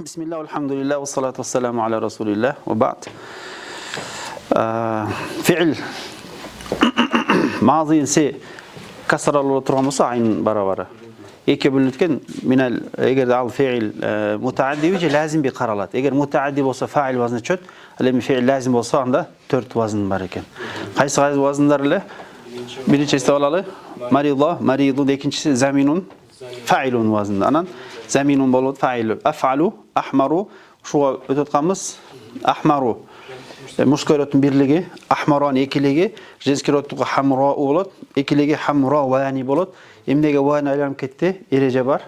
Bismillah, alhamdulillah, ve salatu ve selamu ala Resulillah ve ba'd. Fi'il mazisi kasralı turgan bolsa ayn barabara. Eke bölünetken minel eger al fi'il mutaaddi biçe lazim bir qaralat. Eger mutaaddi bolsa fa'il vazni çöt, al endi fi'il lazim bolsa anda 4 vazn bar eken. Qaysi vazınlar ile? Birincisi olalı maridullah, maridun, ikincisi zaminun, fa'ilun vaznında. Anan zaminun bolot fa'ilu, af'alu, ahmaru, şuga ötötkanmız ahmaru. Mushkörötün birligi, ahmaran ekiligi, jinskirötüqi hamra bolot, ekiligi hamra vani bolot. Emdege vani aylanıp ketdi, ereje bar.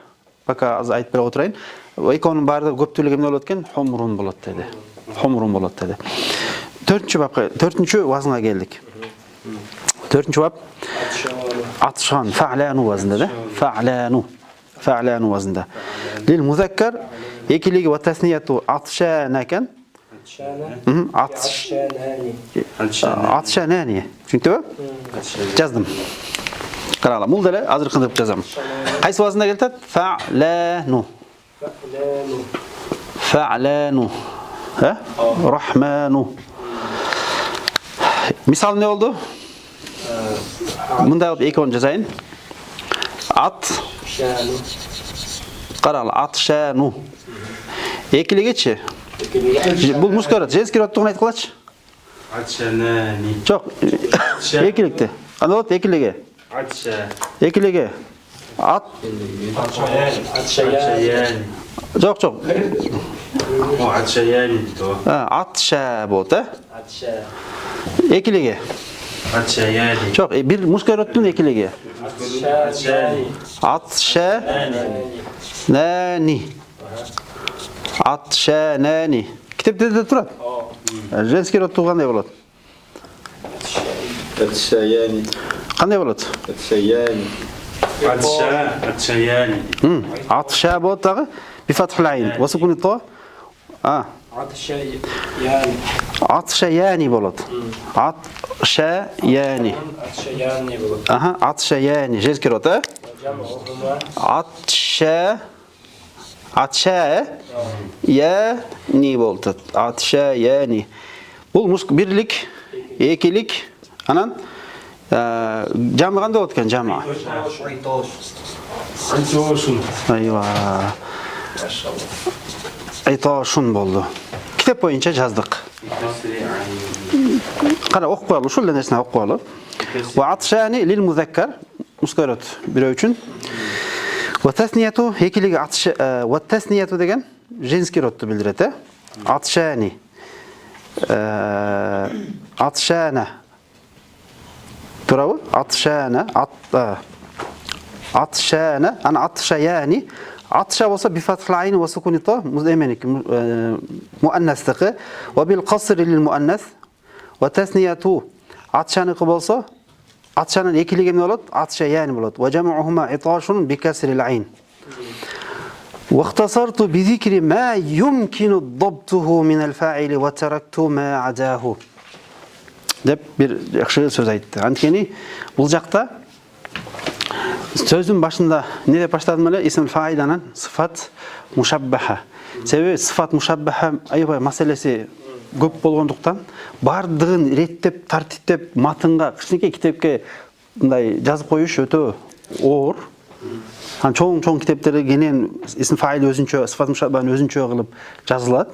Baka az aytып бере отурайын. Экөөнүн баардыгы көптүүлүгү эмне болот экен? Humrun bolot dedi. Humrun bolot dedi. 4-чү вазынга келдик. 4-чү бап атшан, fa'lanu vaznında da. Fa'lanu vaznında. Lil muzakkar ekiligi ve tasniyatu atshana ekan. Atshanani. Tushundingmi? Yazdım. Qarala, bul dele azыр qilib жазамын. Qaysi vaznda keladi? Fa'lanu. Ha? Rahmanu. Misal ne oldu? Bunda ekon жазайын. Qarala, atshanu. Ekiligichi. Bul mushköröt, jenskiy rottuğunu aytib qalachi. Atshanani. Jo'q. Ekilikdi. Qanday bo'ladi ekiligi? Atsha. Ekiligi. Atshayani. Jo'q. O atshayani to. Ha, atsha bo'ldi. Atsha. Ekiligi. Atshayani. Jo'q, bir mushkörötning ekiligi. Atshanani. Atshanani. Kitapda turadi. Jenskiy rot qanday bo'ladi? Atshayani. Qanday bo'ladi? Atshayani. Atshayani. Atsha bo'ladi tag'i bi fathil ayn va sukun to. Atshayani bo'ladi. Atshayani. Aha, atshayani. Jenskiy rot, ha? Atshayani bo'ldi. Atshayani. Bu birlik, ekilik, anan jami qanday bo'ladi ekan jami? Ayva. Aytoshun bo'ldi. Kitap bo'yicha yozdik. Qara o'qib qo'yalım, shu narsani o'qib qo'yalım. Va atshani lil muzakkar, mushköröt birov uchun. Va tasniyatu ekiligi atsha va tasniyatu degan jenskiy rotni bildiradi. Atshani. Atshana. To'g'rimi? Atshana, atshana, ana atshayani. Atsha bo'lsa bi fathil ayn va sukuni to muzamenik muannasdiki va bil qasr lil muannas va tasniyatu atshani bo'lsa atshani ekiligi nima bo'ladi? Atshayani bo'ladi. Va jam'uhuma itashun bi kasril ayn. Wa ikhtasartu bi dhikri ma yumkinu dabtuhu min al-fa'il wa taraktu ma adahu. Deb bir yaxshi so'z aytdi. Antkeni bu жақта сөздің başında ne деп başladım ele? İsmil failanan sıfat mushabbaha. Sebebi sıfat mushabbaha aybay masalesi көп болгондуктан бардыгын реттеп, тартиптеп, матынга, кичинекей китепке мындай жазып коюш өтө оор. Чоң китептерде кенен исм фаил өзүнчө, sıfat mushabbahаны өзүнчө кылып жазылат.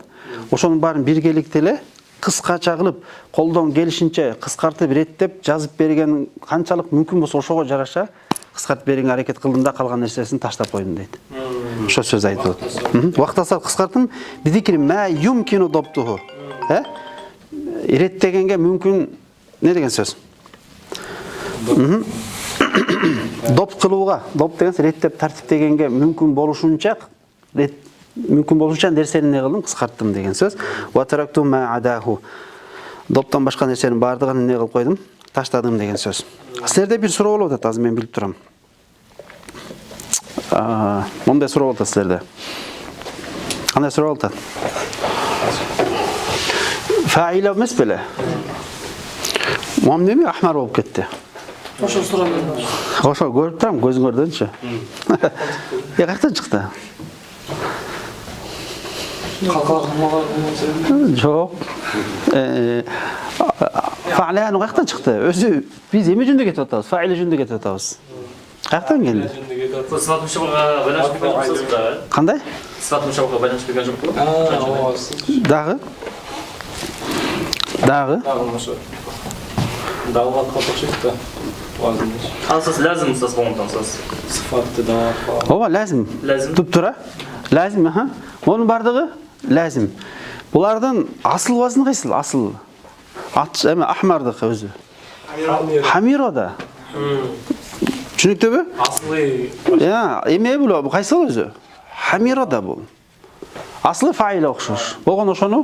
Ошонун баарын биргеликте эле кыскача кылып, колдон келишинче кыскартып, реттеп, жазып берген канчалык мүмкүн болсо ошого жараша кыскартып берген аракет кылдым да калган нерсесин таштап койдум дейт. Ошо сөз айтылат. Вактаса кыскартым, бидикир ма юмкину доптуху. Реттегенге мүмкүн не деген сөз? Доп кылууга, доп деген реттеп, тартиптегенге мүмкүн болушунча нерсени не кылдым, кыскарттым деген сөз. Ва таракту ма адаху. Доптон башка нерсенин бардыгын не кылып койдум, таштадым деген сөз. Силерде bir суроо болуп атат, азыр мен билип турам. Мындай суроо болуп атат силерде. Кандай суроо болуп атат? Fa'il эмес беле? Мам неме ахмар болуп кетти? Ошо суроо. Ошо көрүп турам, көзүңөрдөнчү. Каяктан чыкты? Жоқ. Fa'lan qayerdan chiqdi? O'zi biz nima junda ketib o'tamiz? Fa'ila junda ketib o'tamiz. Qayerdan keldi? Sifat mushabbaha balansh bergansiz-da. Qanday? Sifat mushabbaha balansh bergan jo'q. Dag'i? Dag'i? Da'vat qotishibdi. Asos lazım siz bo'lmoqdan siz. Sifatda da'vat. Ova lazım. Lazım. Tub tura. Lazım, ha. Onun bardig'i lazım. Bulardan asl vazni qaysi? Asl. Ahmardiki o'zi. Hamiroda. Tushunibdimi? Asli Ya, eme bu qaysi o'zi? Hamiroda bu. Asli fa'ila o'xshash. Bo'lgan o'shani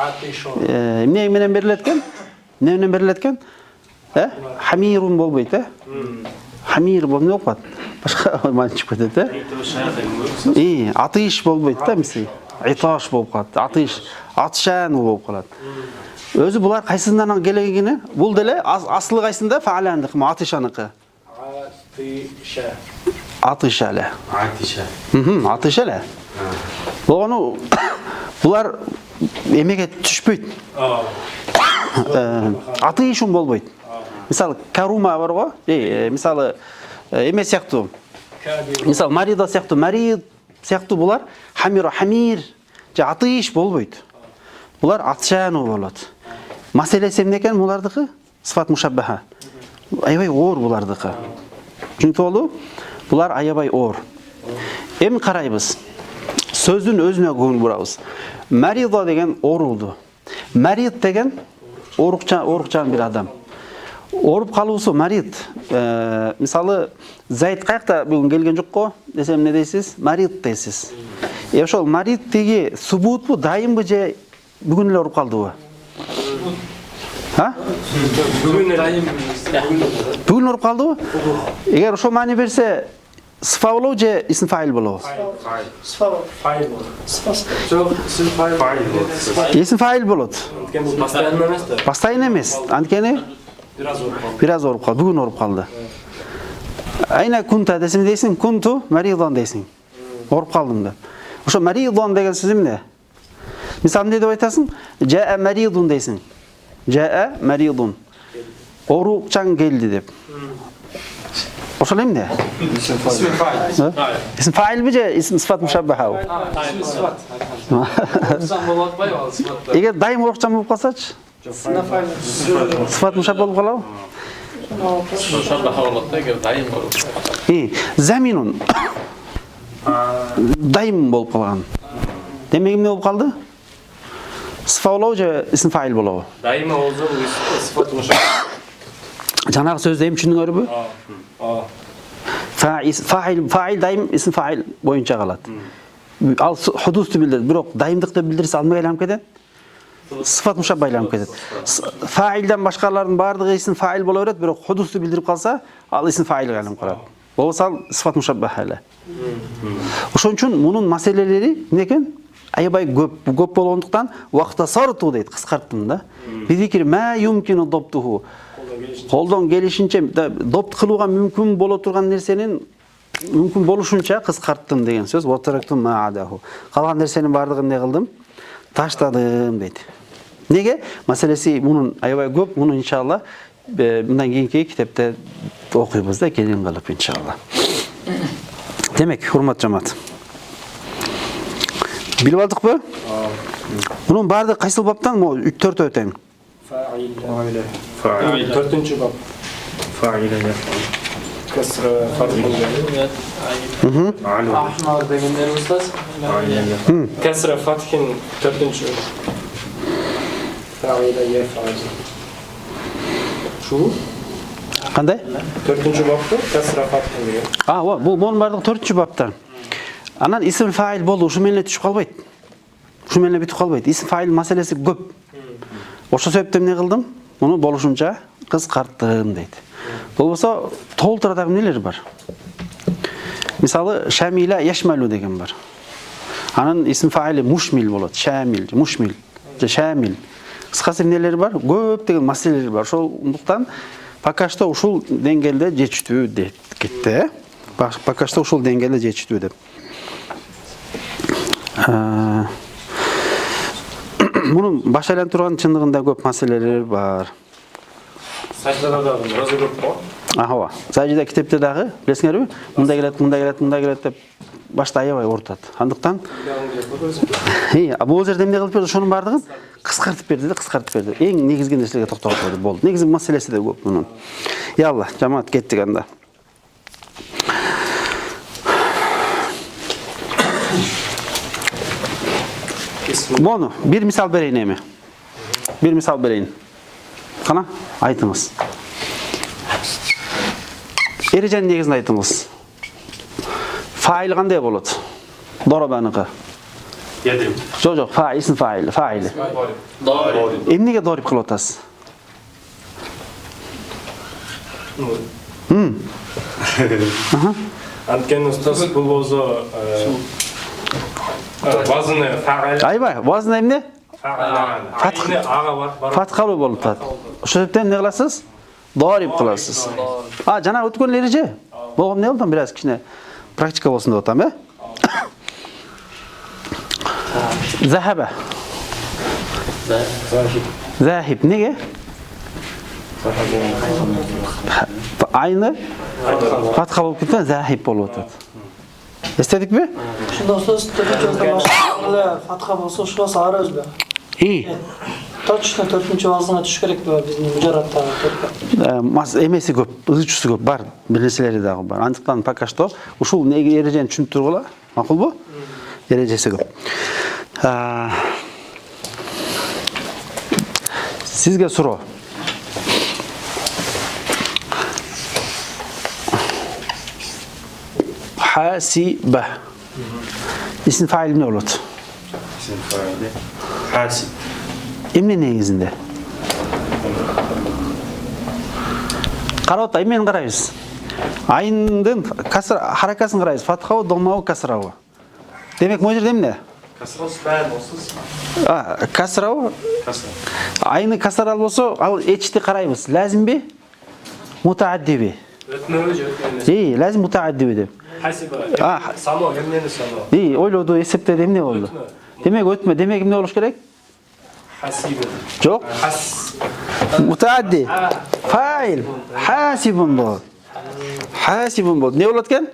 atishon. nima bilan berilayotgan? Nima bilan berilayotgan? Hamirun bo'lmaydi. Hamir bo'lmay o'qat. Boshqa ma'no chiqib ketadi. Atish bo'lmaydi-da, misli. Itosh bo'lib qoladi. Atshan bo'lib qoladi. O'zi bular qaysidan kelganini bildilar. Asli qaysida fa'landiq, atishaniki. Atisha. Atishala. Atisha. Atishala. Bo'lgani bular emeге tushmaydi. Atishun bo'lmaydi. Misal karuma borgo, misal eme сияқты. Misal marida сияқты, marid сияқты bular hamir, atish bo'lmaydi. Bular atshanu bo'ladi. Masalasi nima ekan bulardiki? Sifat mushabbaha. Aybay o'r bulardiki. Chunki bular aybay o'r. Endi qaraymiz. So'zning o'zine ko'ngil buramiz. Marida degan o'ruldi. Marid degan o'ruqchan bir adam. O'rib qoluvsi marid. Misali Zayd qayerda bugun kelgan yo'q-ku desam ne deysiz? Marid deysiz. O'sha marid degi subut bu doim bu bugunlar o'rib qoldi u. Ha? Bugun o'rib qoldi u. Agar o'sha ma'no bersa sifa bo'luvchi ism fa'il bo'ladi. Fa'il. Ism fa'il bo'ladi. Постоянно emasda. Постоянно emas. Ankeni biraz o'rib qoldi. Bugun o'rib qoldi. Ayna kunta desam deysin, kuntu maridon deysin. O'rib qoldim deb. O'sha maridon degan so'z nima? Misol ne deb aytasan? Ja'a maridun deysin. Ja'a maridun. O'ruqchan keldi deb. O'sha nima? Ism fa'il mi? Ism sifat mushabbaha. Sifat. Sen bo'lotmay ol sifatda. Agar doim o'ruqchan bo'lib qolsa-chi? Sifat mushabbaha bo'lib qoladi. Mushabbaha bo'ladi agar daim bo'lsa. Zaminun. Daim bo'lib qolgan. Demak, nima bo'lib qoldi? Sifa bo'luvchi ism fa'il bo'ladi. Daima o'zi sifat mushabbaha. Janaqa so'zda ham tushundinglar bu? Fa'il daim ism fa'il bo'yicha qoladi. Al hudusni bildiradi, biroq daimlikni bildirsa almay aylanib ketadi. Sifat mushabbaha aylanib ketadi. Fa'ildan boshqalarning barlig'i ism fa'il bo'laveradi, biroq hudusni bildirib qolsa, al ism fa'ilga aylanib qoladi. Bo'lsa sifat mushabbaha. O'shuning uchun buning masalalari nima ekan? Aybay ko'p bo'lganlikdan vaqtda sartu deydi, qisqartdim-da. Bizikir ma yumkinu dabtuhu. Qo'ldan kelishincha dopt qiluvga mumkin bo'la turgan narsaning mumkin bo'lishuncha qisqartdim degan so'z. Wataraktum ma'adahu. Qolgan narsaning barlig'ini ne qildim? Tashladim deydi. Nega? Masalasi buning aybay ko'p, buni inshaalloh bundan keyingi kitobda o'qiymiz-da, keyin qilib inshaalloh. Demak, hurmat jamoat. Bilib oldikmi? Buning barlig'i qaysi bobdan? 4 o'tang. Fa'il. 4-bob. Fa'ila. Kasra fathin. Ahmar deganlar ustaz. Kasra fathin 4-chi. Fa'ila yaf'al. Shu Qanday? 4-bobda kasra fathin degan. Bu buning barlig'i 4-bobdan. Anan ism fa'il bo'ldi, shu bilan tushib qolmaydi. Shu bilan bitib qolmaydi. Ism fa'il masalasi ko'p. O'sha sebepten ne qildim? Uni bo'lishuncha qisqartdim deydi. Bo'lmasa to'ltiradagi nelar bor? Misali shamila yashmalu degan bor. Anan ism fa'ili mushmil bo'ladi. Mushmil. Shamil. Qisqasi nelar bor? Ko'p degan masalalar bor. Shundan пока что ушул dengelde yetishdi deb ketdi. Пока что ушул dengelde yetishdi deb. Bunun baş aylantıran çındığında көп meseleler var. Sajdada rozа көп қой. Aha, sajda kitapta dağı, bilesizlermi? Munda gelet dep başta aябай ортат. Андыктан бул жерде эмне кылып берди? Ошонун бардыгын кыскартып берди. Эң негизги нерселерге токтолуп берди. Болду. Негизги маселеси да көп мунун. Ялла, жамаат кеттик анда. Bunu bir misal bereyim emi. Bir misal bereyim. Kana aytыңыз. Erejeni negizinde aytыңыз. Fail qanday bolot? Dorobanıqı. Yedim. Жоқ, isim faili. Doğru. Emnege dorib qilib o'tasiz? Antkeni ustas бұл o'zi vazni fa'il. Aybay, vazn emne? Fa'il. Ağa var. Fathalı bo'lib turadi. O'sha sebepten ne qilasiz? Dorib qilasiz. Jana o'tgan ereje. Bo'lgan ne oldu? Biraz kichkina praktika bo'lsin deb o'tam, Zahaba. Zahib nega? Ayni fatha bo'lib ketgan zahib bo'lib o'tadi. Estedikmi? Shunda ustoz to'rtinchi fatha bo'lsa shurosi ara o'zda. Точно to'rtinchi vazonga tush kerak bu bizning mujarratda. Mas emesi ko'p, ызычысы ko'p бар, bir narsaleri dagı бар. Андыктан пока что ушул эрежени түшүнүп тургула. Макулбу? Эрежеси ko'p. Sizge суроо. Hasiba. İsim fail ne olur? İsim faili. Hasib. Emne negizinde? Qarabata, emneni qaraysiz. Ayындын kasr harakasını qaraysiz. Fatha domma kasra. Demek bu жерде emne? Kasra fail olsun. Kasra. Kasra. Ayını kasra bolsa, al eçti qaraymiz. Lazim bi? Mutaaddi bi. Ötmöj. Lazim mutaaddi bi deb. Hasiba. Samo, emneni samo. Oylodu, eseptedi emne oldu? Demek ötme, demek emne oluş gerek? Hasiba. Çok. Mutaaddi. Fail. Hasibun bol. Hasibun bol. Ne olatken?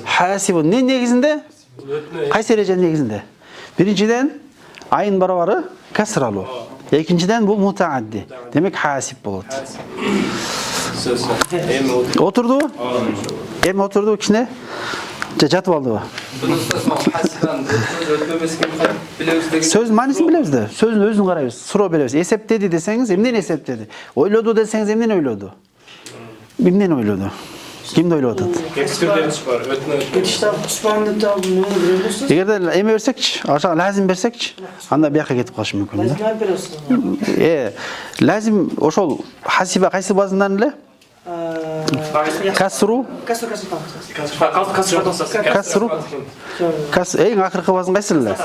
Hasibun. Ne negizinde? Qaysi erejenin negizinde? Birinciden ayın barabarı kasralı. İkinciden bu mutaaddi. Demek hasib bolot. Oturdu. Em oturdu içine. Jatıp aldı o. Söz manisini bilemiz de. Sözün özünü qarayız. Suro bilemiz. Eseptedi deseniz emden eseptedi. Oylodu deseniz emden oylodu. Kimden oylodu? Kimde oylodu? Eksperimenç var. Ketishda Usmonni deb nimani bilasiz? Eğer de eme versek, aşağı lazım versek, anda bir yakka ketip qalish mumkin. Lazım berasiz. Lazım oşol hasiba qaysi bazından ile? Kasru. Kasru. Eng akırkı bazın qaysi ile?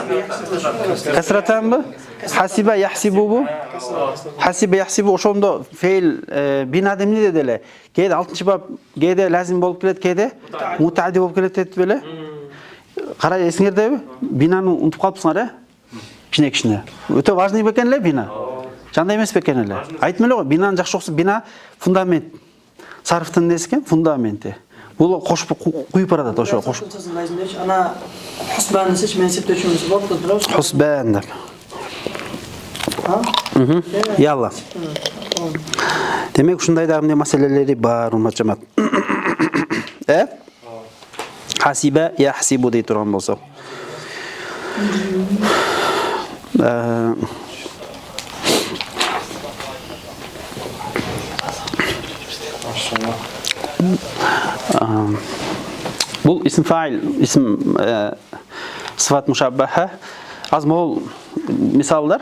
Kasratan mı? Hasiba yahsibu bu. Hasiba yahsibu oşonda feil bina demini de dele. Kede 6-cı bab kede lazım bolup kelet, kede mutaaddi bolup kelet et böyle. Qara esingerdemi? Binаны unutup kalıpsınlar ha? Kişine. Öte важный beken ele bina. Janda emes beken ele. Aytmele go, binanın jakşı oksa bina fundament. Sarıftın nesken fundamenti. Bulu koşup kuyup aradat oşo koşup. Ana husbanni seç men septechimiz bor bilasiz. Husban deb. Yalla. Demek ушундай дагы маселелери бар, урмат жамаат. Hasiba yahsibu dey turgan bolsa. Bu isim fail, isim sıfat muşabbaha. Az mol misallar.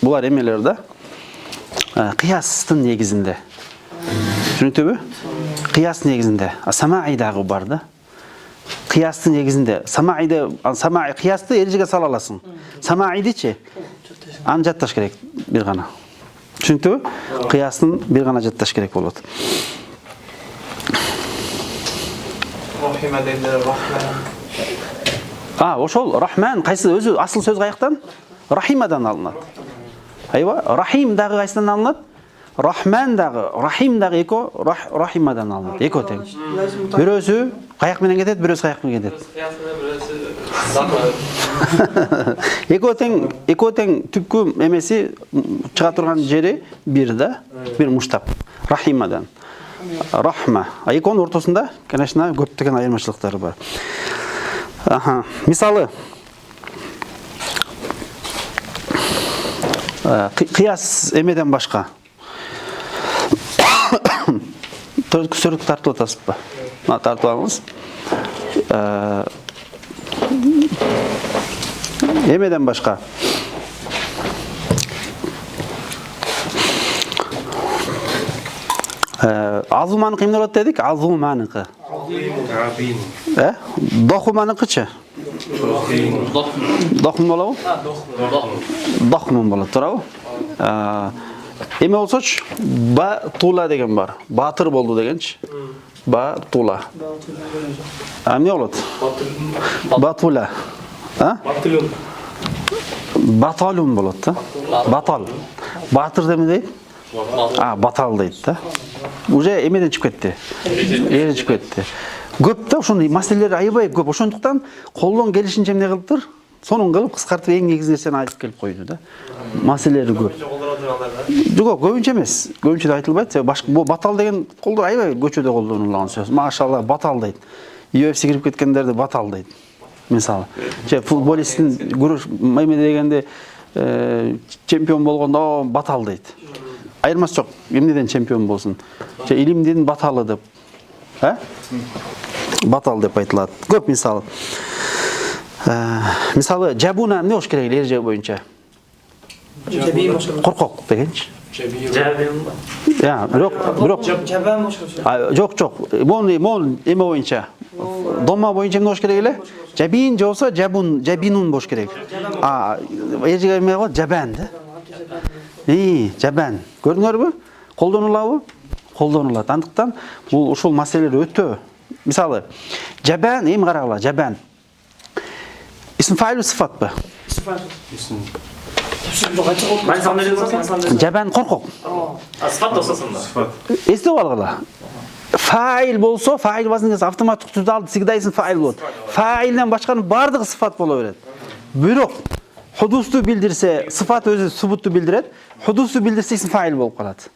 Bular emelerde. Qiyastın negizinde. Düşünüktübü? Qiyas negizinde. Sama'i dağı bardı. Qiyastın negizinde. Sama'i qiyastı erejege sala alasın. Sama'i'di-çi? An jattaş gerek bir gana. Düşünüktübü? Qiyastın bir gana jattaş gerek boladı. Ошол Рахман кайсы өзү асыл сөз каяктан? Рахимадан алынат. Айба, Рахим дагы кайсыдан алынат? Рахман дагы, Рахим дагы эко Рахимадан алынат. Эко тең. Бирөөсү каяк менен кетет, бирөөсү каяк менен кетет. Эко тең түпкү эмеси чыга турган жери бир да, бир муштак. Рахимадан. Рахма. Эконун ортосунда, конечно, көптөгөн айырмачылыктары бар. Мисалы, кыяс эмеден башка. Сүрөт тартып атасызбы? Тартып алыңыз. Эмеден башка. Азуманыкы эмне болот дедик? Азуманыкы. Дохуманыкычы? Дохм болобу? Дохмун болот, туурабы? Эме болсочу, Батула деген бар. Батыр болду дегенчи. Батула. Эмне болот? Батула. Батылын. Баталун болот да. Батал. Батыр деме дейт? Батал дейт да. Уже эмеден чыгып кетти. Эре чыгып кетти. Көп да ошондой маселелер аябай көп. Ошондуктан колдон келишинче эмне кылыптыр? Сонун кылып кыскартып эң негизги нерсени айтып келип койду да. Маселелери көп. Жок, көбүнчө эмес. Көбүнчө да айтылбайт. Бул батал деген колдор аябай көчөдө колдонулган сөз. Машалла батал дейт. UFC кирип кеткендерди батал дейт. Мисалы, футболисттин күрөш эме дегенде чемпион болгондо батал дейт. Айырмасы жок. Эмнеден чемпион болсун? Илимдин баталы деп. Батал деп айтылат. Көп мисалы. Мисалы, жабуна эмне болуш керек эреже боюнча? Коркок дегенчи. Бирок Жабан болуш. Жок. Эме боюнча. Дома боюнча эмне болуш керек эле? Жабин же болсо жабинун болуш керек. Эрежеге эме болот, жабан да. Жабан. Көрдүңөрбү? Колдонулабы? Колдонулат. Андыктан бул ушул маселелер өтө. Мисалы, жабан, эми карагыла, жабан. Исм фаил сифатпы? Жабан коркок. Сифат дососунда. Эстеп алгыла. Фаил болсо, фаил базыңыз автоматтык түрдө алды, всегда исм фаил болот. Фаилден башканын бардыгы сифат боло берет. Бирок худусту билдирсе, сифат өзү субутту билдирет. Худусту билдирсе исм фаил болуп калат.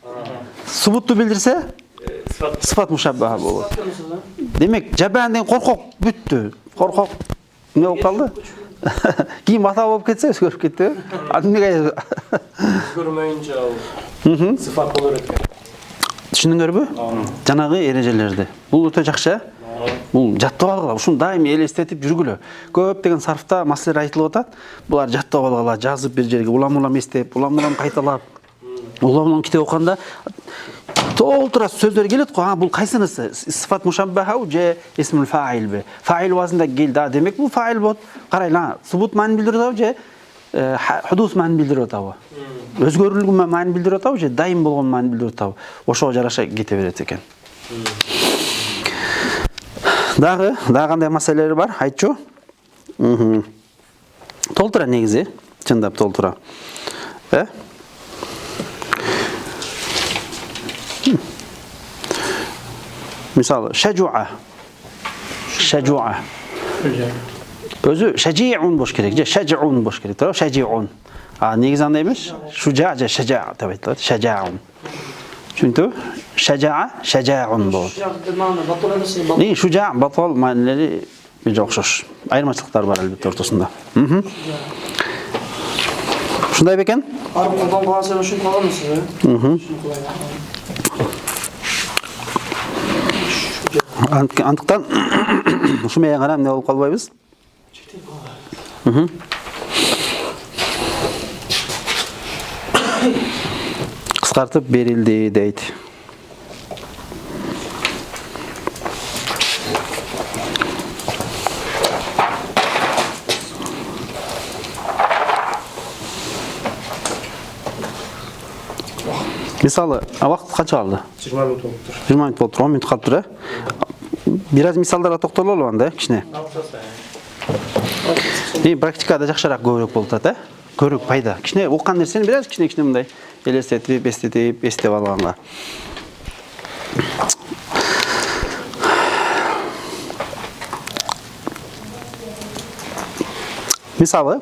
Субутту билдирсе сифат мушаббаха болот. Демек, жабан деген коркок бүттү. Коркок эмне болуп калды? Кийин батал болуп кетсе, өзгөрүп кетти. Эмнеге Өзгөрмөйүнчө сифат боло берет экен. Түшүндүңөрбү? Жанагы эрежелерди. Бул өтө жакшы. Бул жаттап алгыла, ушуну дайым элестетип жүргүлө. Көптөгөн сарфта маселелер айтылып атат. Булар жаттап алгыла, жазып бир жерге, улам эстеп, улам кайталап. Улам китеп окуганда толтура сөздөр келет го. Бул кайсынысы? Сифат мушаббаха же исмул фаилби? Фаил вазында келди. Демек бул фаил болот. Карайлы, субут маани билдирип атабы же худус маани билдирип атабы? Өзгөрүлгөн маани билдирип атабы же дайым болгон маани билдирип атабы? Ошого жараша кете берет экен. Дагы кандай маселелер бар? Айтчу. Толтура негизи, чындап толтура. Мисалы, шажуа. Өзү шажиун болуш керек же шажиун болуш керек, туура? Шажиун. Негизи андай эмес? Шужа же шажа деп айтылат. Шажаун. Түшүндүңбү? Шажаун болот. Шужа, батал маанилери бир окшош. Айырмачылыктар бар албетте ортосунда. Ушундай бекен? Арбы колдон калса ушун каламысыз, Андыктан ушу менен гана эмне болуп калбайбыз? Кыскартып берилди дейт. Мисалы, вакыт канча калды? 20 минут болуптур. 20 минут болуптур, 10 минут калыптыр, Бир аз мисалдарга токтололу анда, кичине. Практикада жакшыраак көбүрөөк болуп атат, көбүрөөк пайда. Кичине оккан нерсени бир аз кичине мындай элестетип, эстеп алганга. Мисалы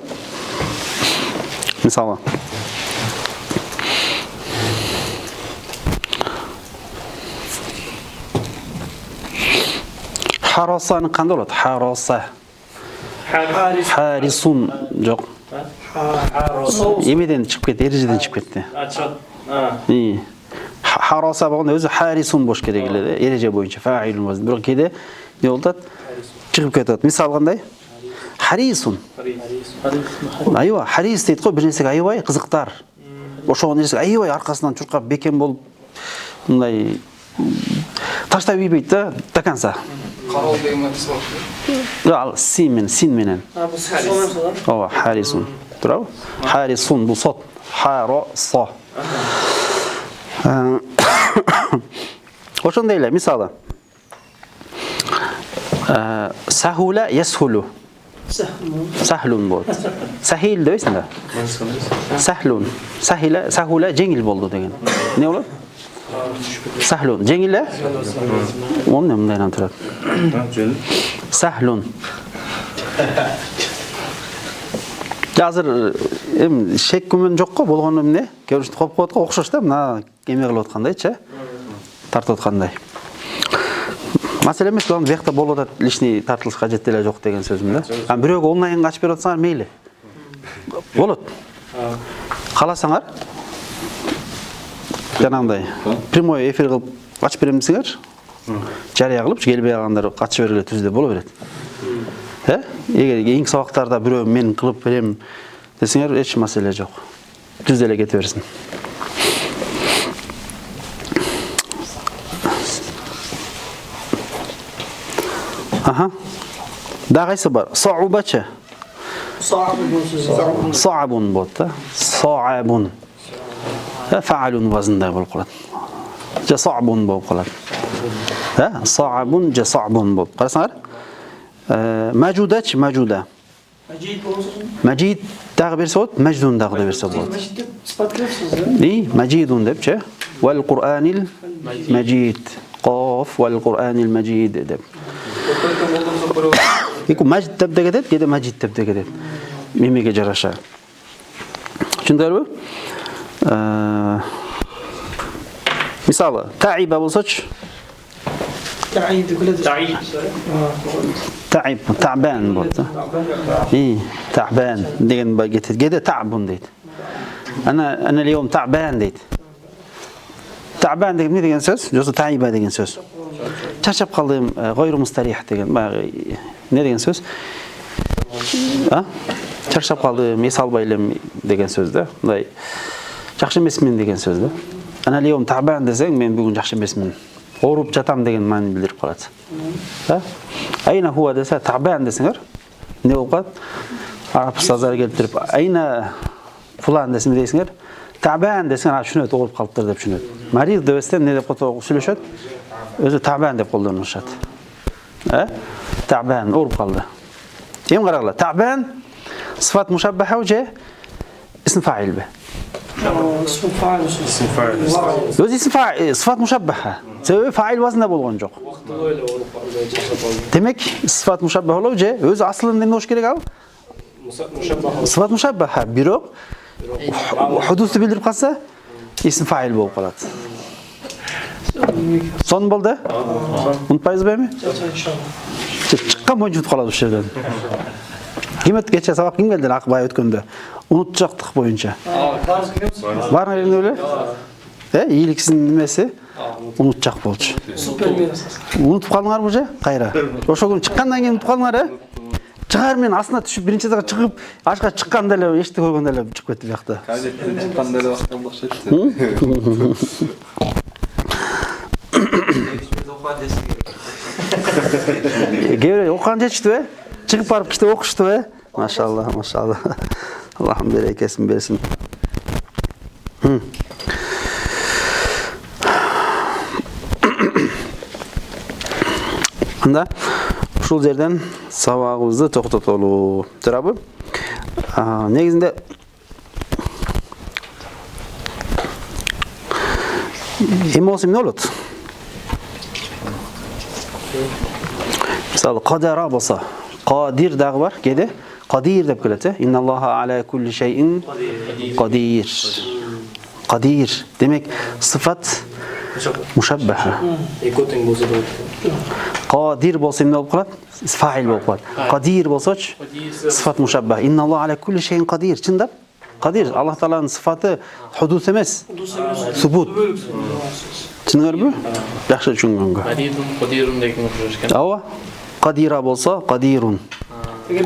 Харосаны кандай болот? Хароса. Харисун жок. Эмеден чыгып кетти, эрежеден чыгып кетти. Хароса болгондо өзү харисун болуш керек эле, эреже боюнча фаилун болот. Бирок кээде эмне болуп атат? Чыгып кетет. Мисал кандай? Харисун. Айва, харис дейт го, бир нерсеге аябай кызыктар. Ошого нерсеге аябай аркасынан чуркап бекем болуп, мындай таштап ийбейт да, до конца. Карал деген нерсе бар. Ал син менен. Ооба, харисун. Туурабы? Харисун бул сот. Хароса. Ошондой эле, мисалы. Сахула ясхулу. Сахлун болот. Сахил дейсиң да? Сахлун. Сахула жеңил болду деген. Не болот? Сахлун. Жеңил эле? Оны мындайдан турат. Сахлун. Азыр шек күмөн жок го, болгону эмне? Көрүштү коп коет го, окшош да, мына эме кылып аткандайчы, тартып аткандай. Маселе эмес, бул бuyakta болуп атат, лишний тартылыш кажет эле жок деген сөзүм да. А бирөөгө онлайн ачып берип атсаңар мейли. Болот. Кааласаңар жанагындай прямой эфир кылып ачып берем десеңер, жарыя кылып, келбей калгандар катышып бергиле түздө боло берет. Эгер эң сабактарда бирөө мен кылып берем десеңер, эч маселе жок. Түздө эле кете берсин. Да кайсы бар? Саубачы. Саабун болот да. Саабун. Фаалун вазында болуп калат. Же саабун болуп калат. Саабун же саабун болуп. Карасаңар? Мажудач, мажуда. Majid дагы берсе болот, Majдун дагы да берсе болот. Majidун депчи. Вал Куранил Majid. Qaf вал Куранил Majid деп. Ику Majid деп де кетет, кеде Majid деп де кетет. Мемеге жараша. Түшүндүрбү? Мисалы, таиба болсочу. Таиб, та'бан болот. Та'бан деген бар кетет. Кеде та'бун дейт. Ана اليوم та'бан дейт. Та'бан деген эмне деген сөз? Жосо таиба деген сөз. Чарчап калдым, гойру мустарих деген, баягы эмне деген сөз? Чарчап калдым, эс албай элем деген сөз да. Мындай жакшы эмесмин деген сөз да. Ана اليوم та'бан десең, мен бүгүн жакшы эмесмин. Оруп жатам деген маани билдирип калат. Айна хуа десе, та'бан десеңер, эмне болуп калат? Араб устаздар келтирип, айна фулан десең дейсиңер, та'бан десең, түшүнөт, оруп калыптыр деп түшүнөт. Марид дебестен эмне деп сүйлөшөт? Өзү та'бан деп колдонушат. Та'бан оруп калды. Эми карагыла, та'бан сифат мушаббаха же исм фаил бе? اسم فاعل. Өзү исм фаил, сифат мушаббаха. Себеби фаил вазында болгон жок. Демек, сифат мушаббаха болобу же өзү асылында эмне болуш керек ал? Сифат мушаббаха, бирок худусту билдирип калса, исм фаил болуп калат. Сон болду? Унутпайсызбы эми? Чыккан боюнча утуп калат ушул жерден. Ким өтүп кече сабак ким келди акбай өткөндө? Унутчактык боюнча. Бар эмне беле? Ийгиликсиздин немеси унутчак болчу. Унутуп калдыңарбы же? Кайра. Ошол күнү чыккандан кийин унутуп калдыңар, Чыгар мен астына түшүп биринчи этажга чыгып, ашка чыкканда эле эшти койгондо эле чыгып кетти биякта. Газеттен чыкканда эле бактан окшойт. Кээ окуган жетиштиби? Чыгып барып китеп окуштубу? Машалла, машалла. Аллахым берекесин берсин. Анда Ушул жерден сабагыбызды токтотолу. Туурабы? Негизинде эми болсо эмне болот? Мисалы кадара болсо, кадир дагы бар, кеде кадир деп келет, Инналлаха аля кулли шейин кадир. Кадир. Демек, сыфат мушаббаха. Экотең болса да. Кадир болсо эмне болуп калат? Фаил болуп калат. Кадир болсочу сыфат мушаббах. Инналлаха аля кулли шейин кадир. Чындап? Кадир. Аллах Тааланын сыфаты худус эмес. Субут. Түшүнүңөрбү? Жакшы түшүнгөнгө. Кадирун деген окшош экен. Ооба. Кадира болсо кадирун.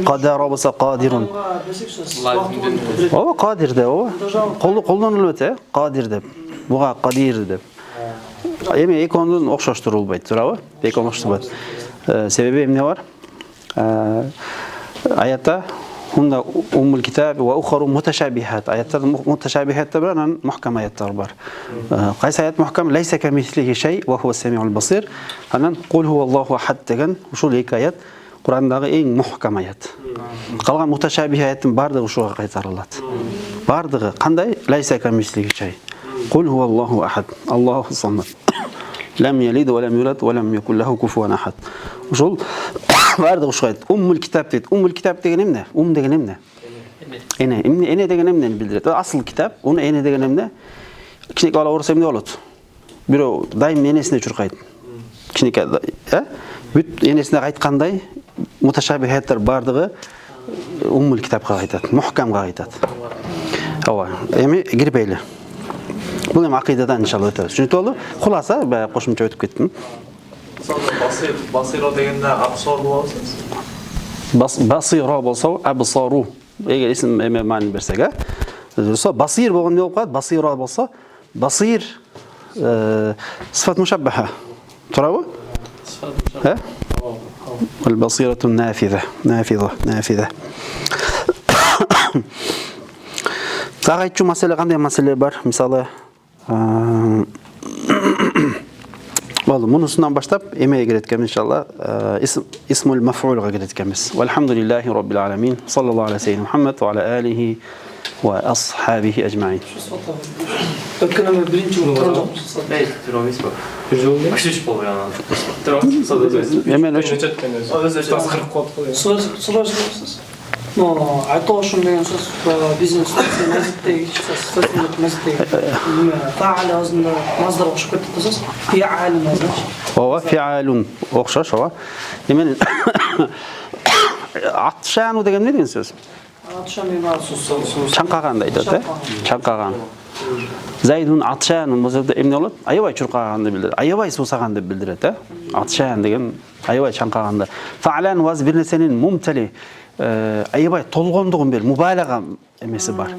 Кадара болсо кадирун. Ооба, кадир деп, ооба. Колдонулат, кадир деп. Буга кадир деп. Эми экондун окшоштурулбайт, туурабы? Экон окшоштурбайт. Себеби эмне бар? Аятта Хунда уммул китаб ва ухару муташабихат. Аяттар муташабихаттар бар, анан мухкам аяттар бар. Кайсы аят мухкам? Лайса камислихи шей ва хува самиул басир. Анан кул хуаллаху ахад деген ушул эки аят Курандагы эң мухкам аят. Калган муташабих аяттын бардыгы ушуга кайтарылат. Бардыгы кандай? Лайса камислихи шей. Кул хуаллаху ахад. Аллаху самад. Лам ялид ва лам юлад ва лам якул лаху куфуан ахад. Ушул бардыгы ушуга айт. Уммул китаб дейт. Уммул китаб деген эмне? Деген эмне? Эне деген эмнени билдирет? Асыл китап, уну эне деген эмне? Кичинекей бала орусо эмне болот? Бирөө дайым энесине чуркайт. Кичинекей, бүт энесине кайткандай муташабихаттар бардыгы уммул китапка кайтат, мухкамга кайтат. Ооба, эми кирбейли. Бул эми акыйдадан иншалла өтөбүз. Түшүнүктүү болду? Куласа, баягы кошумча өтүп кеттим. Басиро дегенде абсор болосуз. Басиро болсо абсару. Эгер исим эме маани берсек, басир болгон эмне болуп калат? Басиро болсо, басир сифат мушаббаха. Туурабы? Сифат Al-basiratu nafiza. Сага айтчу маселе кандай маселе бар? Мисалы, болду, мунусунан баштап эмеге кирет экен иншалла. Исмул маф'улга кирет экенбиз. Валхамдулиллахи раббил аламин. Саллаллаху алейхи ва Мухаммад ва аля алихи ва асхабихи ажмаин. Өткөн биринчи жолу Террорист бар. Бир жолу башыш болбой анан. Террорист. Эмен Сложность. Но айтошум деген сөз бизнес фаал азында маздар окшоп кетти десеңиз. Фиал маздар. Ооба, фиалун окшош, ооба. Эмен атшану деген эмне деген сөз? Атшан деген чаңкаган айтат, чаңкаган. Зайдун атшан болсо эмне болот? Аябай чуркаганды билдирет. Аябай суусаганды билдирет, Атшан деген аябай чаңкаганды. Фаалан ваз бир нерсенин мумтали аябай толгондугун бер мубалага эмеси бар.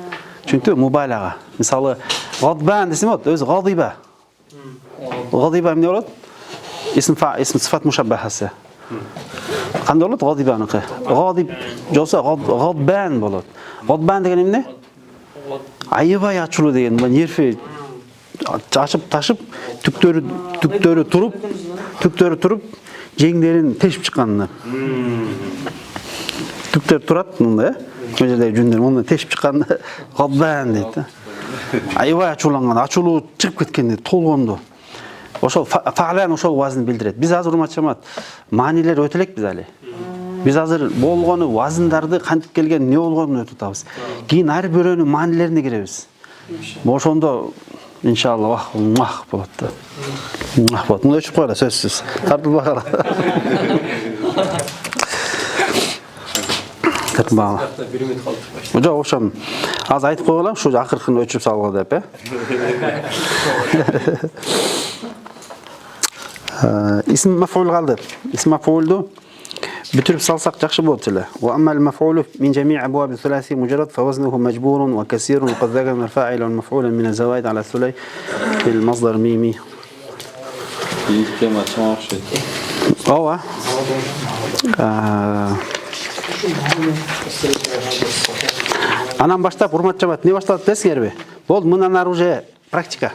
Чүнтү мубалага. Мисалы, гадбан десем болот, өзү гадиба. Гадиба эмне болот? Исм сифат мушаббахасы. Кандай болот гадибаныкы? Гадиб жолсо гадбан болот. Гадбан деген эмне? Аябай ачылуу деген, нерви ачып ташып, түктөрү туруп, жеңдерин тешип чыкканы. Түктөр турат, мындай, мына жердеги жүндөр мындай тешип чыкканы гадбан дейт. Аябай ачууланган, ачуулуу чыгып кеткенде толгонду. Ошол фаалан ошол вазын билдирет. Биз азыр урматчамат маанилер өтө элек биз али. Биз азыр болгону вазындарды кантип келген, эмне болгонун өтүп атабыз. Кийин ар бирөөнүн маанилерине киребиз. Ошондо иншалла мах болот да. Мах болот. Мындай өчүп койгола сөзсүз. Тартылбай кала. Тартылбай. Жок, ошон аз айтып койгола, ушу акыркын өчүп салгыла деп, Исм маф'ул калды. Исм маф'улду бүтүрүп салсак жакшы болот эле. Ва аммал маф'улу мин жами'и абваб ثلاثي مجرد فوزنه مجبور وكثير وقد ذكر الفاعل والمفعول من الزوائد على الثلاثي في المصدر ميمي. ооба. Анан баштап урматчабат, не башталат десиңерби? Болду, мындан ары уже практика.